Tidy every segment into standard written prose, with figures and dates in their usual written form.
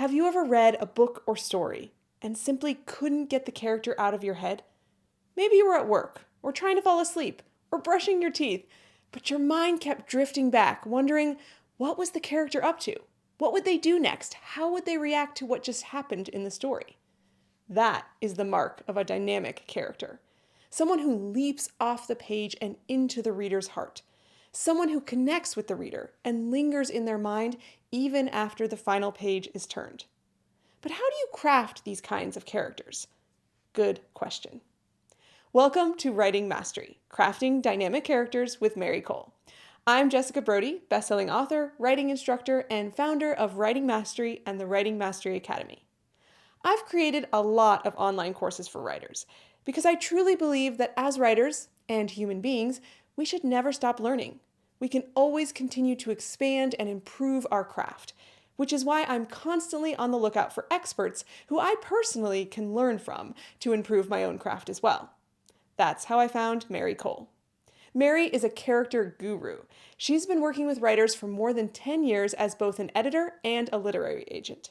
Have you ever read a book or story and simply couldn't get the character out of your head? Maybe you were at work, or trying to fall asleep, or brushing your teeth, but your mind kept drifting back, wondering what was the character up to? What would they do next? How would they react to what just happened in the story? That is the mark of a dynamic character. Someone who leaps off the page and into the reader's heart. Someone who connects with the reader and lingers in their mind even after the final page is turned. But how do you craft these kinds of characters? Good question. Welcome to Writing Mastery, Crafting Dynamic Characters with Mary Cole. I'm Jessica Brody, bestselling author, writing instructor, and founder of Writing Mastery and the Writing Mastery Academy. I've created a lot of online courses for writers because I truly believe that as writers and human beings, we should never stop learning. We can always continue to expand and improve our craft, which is why I'm constantly on the lookout for experts who I personally can learn from to improve my own craft as well. That's how I found Mary Cole. Mary is a character guru. She's been working with writers for more than 10 years as both an editor and a literary agent.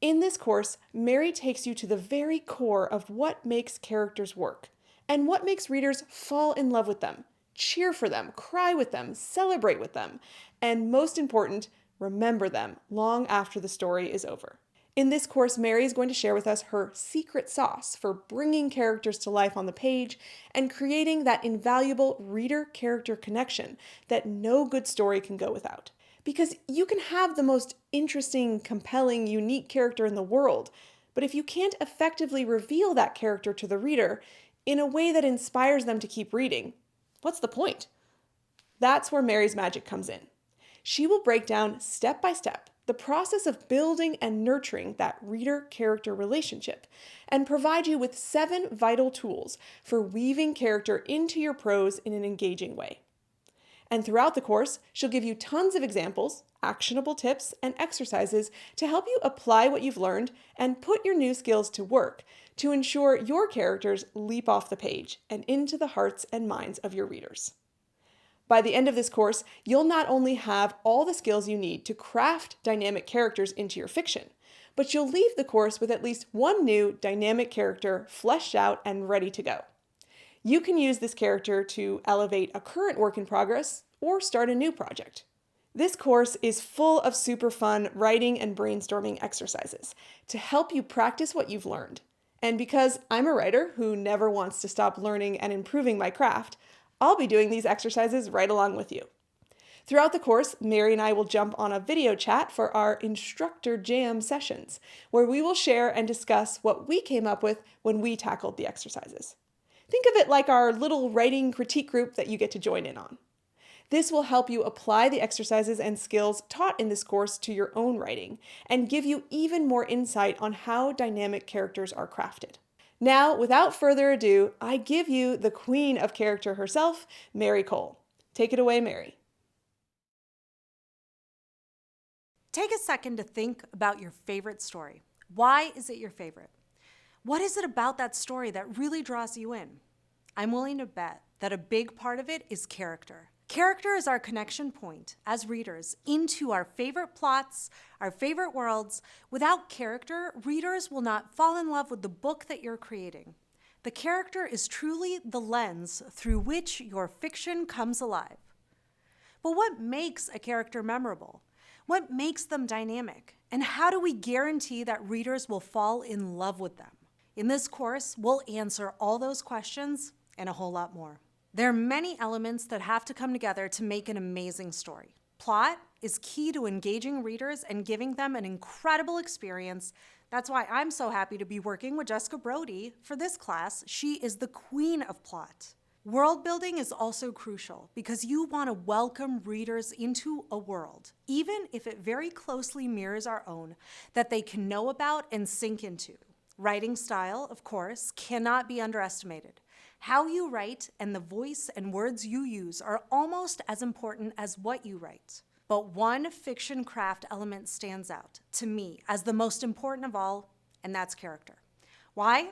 In this course, Mary takes you to the very core of what makes characters work and what makes readers fall in love with them, cheer for them, cry with them, celebrate with them, and most important, remember them long after the story is over. In this course, Mary is going to share with us her secret sauce for bringing characters to life on the page and creating that invaluable reader-character connection that no good story can go without. Because you can have the most interesting, compelling, unique character in the world, but if you can't effectively reveal that character to the reader in a way that inspires them to keep reading, what's the point? That's where Mary's magic comes in. She will break down step by step the process of building and nurturing that reader-character relationship and provide you with 7 vital tools for weaving character into your prose in an engaging way. And throughout the course, she'll give you tons of examples, actionable tips, and exercises to help you apply what you've learned and put your new skills to work to ensure your characters leap off the page and into the hearts and minds of your readers. By the end of this course, you'll not only have all the skills you need to craft dynamic characters into your fiction, but you'll leave the course with at least one new dynamic character fleshed out and ready to go. You can use this character to elevate a current work in progress or start a new project. This course is full of super fun writing and brainstorming exercises to help you practice what you've learned. And because I'm a writer who never wants to stop learning and improving my craft, I'll be doing these exercises right along with you. Throughout the course, Mary and I will jump on a video chat for our Instructor Jam sessions, where we will share and discuss what we came up with when we tackled the exercises. Think of it like our little writing critique group that you get to join in on. This will help you apply the exercises and skills taught in this course to your own writing and give you even more insight on how dynamic characters are crafted. Now, without further ado, I give you the queen of character herself, Mary Cole. Take it away, Mary. Take a second to think about your favorite story. Why is it your favorite? What is it about that story that really draws you in? I'm willing to bet that a big part of it is character. Character is our connection point as readers into our favorite plots, our favorite worlds. Without character, readers will not fall in love with the book that you're creating. The character is truly the lens through which your fiction comes alive. But what makes a character memorable? What makes them dynamic? And how do we guarantee that readers will fall in love with them? In this course, we'll answer all those questions and a whole lot more. There are many elements that have to come together to make an amazing story. Plot is key to engaging readers and giving them an incredible experience. That's why I'm so happy to be working with Jessica Brody for this class. She is the queen of plot. World building is also crucial because you want to welcome readers into a world, even if it very closely mirrors our own, that they can know about and sink into. Writing style, of course, cannot be underestimated. How you write and the voice and words you use are almost as important as what you write. But one fiction craft element stands out, to me, as the most important of all, and that's character. Why?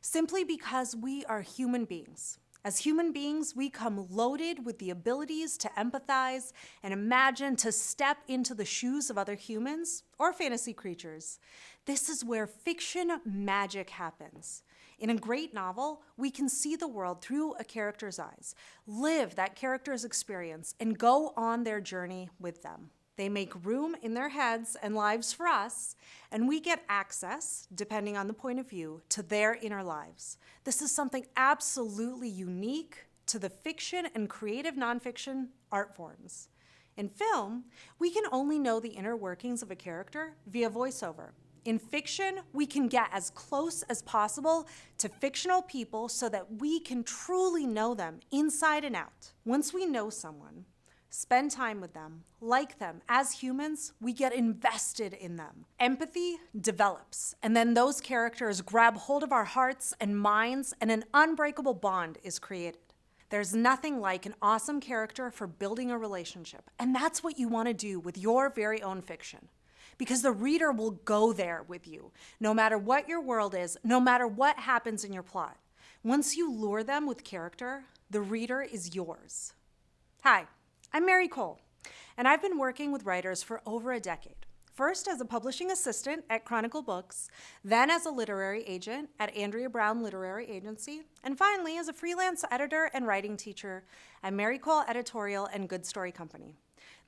Simply because we are human beings. As human beings, we come loaded with the abilities to empathize and imagine, to step into the shoes of other humans or fantasy creatures. This is where fiction magic happens. In a great novel, we can see the world through a character's eyes, live that character's experience, and go on their journey with them. They make room in their heads and lives for us, and we get access, depending on the point of view, to their inner lives. This is something absolutely unique to the fiction and creative nonfiction art forms. In film, we can only know the inner workings of a character via voiceover. In fiction, we can get as close as possible to fictional people so that we can truly know them inside and out. Once we know someone, spend time with them, like them, as humans, we get invested in them. Empathy develops, and then those characters grab hold of our hearts and minds, and an unbreakable bond is created. There's nothing like an awesome character for building a relationship, and that's what you want to do with your very own fiction. Because the reader will go there with you, no matter what your world is, no matter what happens in your plot. Once you lure them with character, the reader is yours. Hi. I'm Mary Cole, and I've been working with writers for over a decade. First as a publishing assistant at Chronicle Books, then as a literary agent at Andrea Brown Literary Agency, and finally as a freelance editor and writing teacher at Mary Cole Editorial and Good Story Company.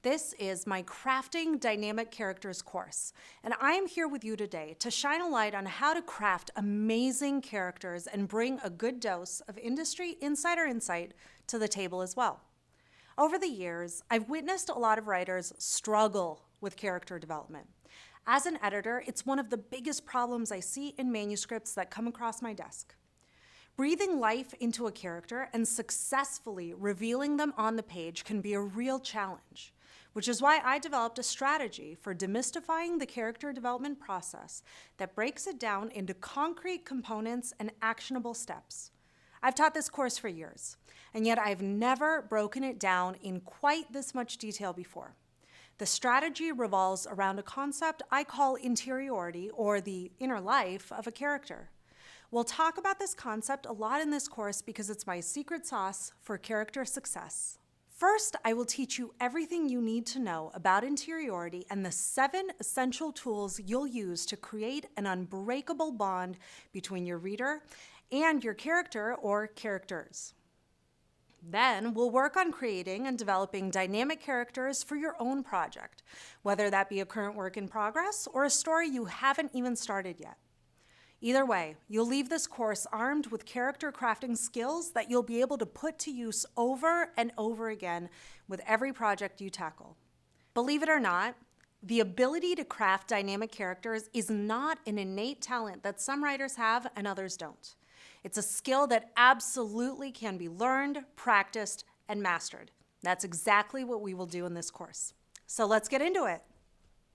This is my Crafting Dynamic Characters course, and I am here with you today to shine a light on how to craft amazing characters and bring a good dose of industry insider insight to the table as well. Over the years, I've witnessed a lot of writers struggle with character development. As an editor, it's one of the biggest problems I see in manuscripts that come across my desk. Breathing life into a character and successfully revealing them on the page can be a real challenge, which is why I developed a strategy for demystifying the character development process that breaks it down into concrete components and actionable steps. I've taught this course for years, and yet I've never broken it down in quite this much detail before. The strategy revolves around a concept I call interiority, or the inner life of a character. We'll talk about this concept a lot in this course because it's my secret sauce for character success. First, I will teach you everything you need to know about interiority and the 7 essential tools you'll use to create an unbreakable bond between your reader and your character or characters. Then we'll work on creating and developing dynamic characters for your own project, whether that be a current work in progress or a story you haven't even started yet. Either way, you'll leave this course armed with character crafting skills that you'll be able to put to use over and over again with every project you tackle. Believe it or not, the ability to craft dynamic characters is not an innate talent that some writers have and others don't. It's a skill that absolutely can be learned, practiced, and mastered. That's exactly what we will do in this course. So let's get into it.